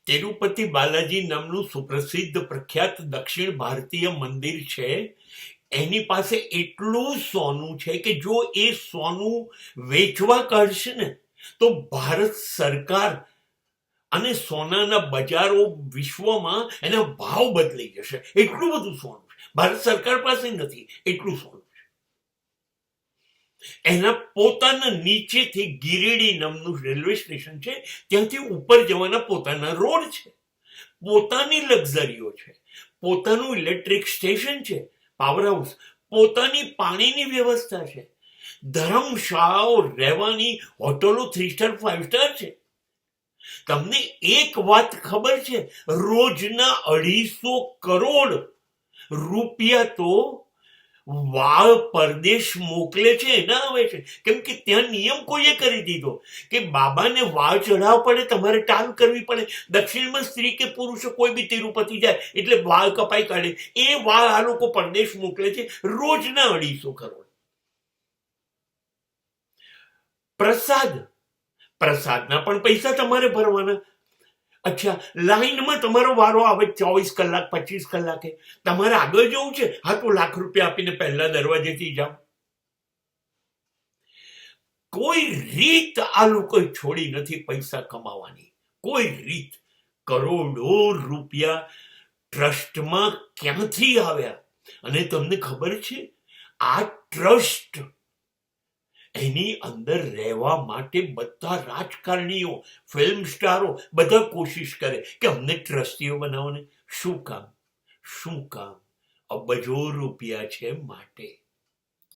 તિરુપતિ બાલાજી નામનું સુપ્રસિદ્ધ પ્રખ્યાત દક્ષિણ ભારતીય મંદિર છે. એની પાસે એટલું સોનું છે કે જો એ સોનું વેચવા કાઢશે ને તો ભારત સરકાર અને સોનાના બજારો વિશ્વમાં એના ભાવ બદલાઈ જશે. એટલું બધું સોનું છે. ભારત સરકાર પાસે નથી, એટલું સોનું છે. એના પોતાના નીચેથી ગિરિડી નામનું રેલવે સ્ટેશન છે, ત્યાંથી ઉપર જવાના પોતાના રોડ છે, પોતાની લક્ઝરીઓ છે, પોતાનું ઇલેક્ટ્રિક સ્ટેશન છે, પાવર હાઉસ, પોતાની પાણીની વ્યવસ્થા છે, ધર્મશાળાઓ, રહેવાની હોટલો 3 સ્ટાર 5 સ્ટાર છે. તમને એક વાત ખબર છે? રોજના 250 કરોડ રૂપિયા તો વાળ પરદેશ મોકલે છે, એના આવે છે. કેમ કે ત્યાં નિયમ કોઈએ કરી દીધો કે બાબાને વાળ ચઢાવવા પડે, તમારે ટાલ કરવી પડે. દક્ષિણમાં સ્ત્રી કે પુરુષ કોઈ બી તિરુપતિ જાય એટલે વાળ કપાઈ કાઢે. એ વાળ આ લોકો પરદેશ મોકલે છે રોજના 250 કરોડ. પ્રસાદના પણ પૈસા તમારે ભરવાના. અચ્છા, લાઈનમાં તમારો વારો આવે 24 કલાક 25 કલાકે. તમારે આગળ જવું છે, હા તો લાખ રૂપિયા આપીને પહેલા દરવાજેથી જાઓ. કોઈ રીત આ લોકોએ છોડી નથી પૈસા કમાવાની, કોઈ રીત. કરોડો રૂપિયા ટ્રસ્ટમાં ક્યાંથી આવ્યા? અને તમને ખબર છે, આ ટ્રસ્ટ એની અંદર રહેવા માટે બધા રાજકારણીઓ, ફિલ્મ સ્ટારો બધા કોશિશ કરે કે અમને ટ્રસ્ટીઓ બનાવો ને. શું કામ? અબજો રૂપિયા છે માટે.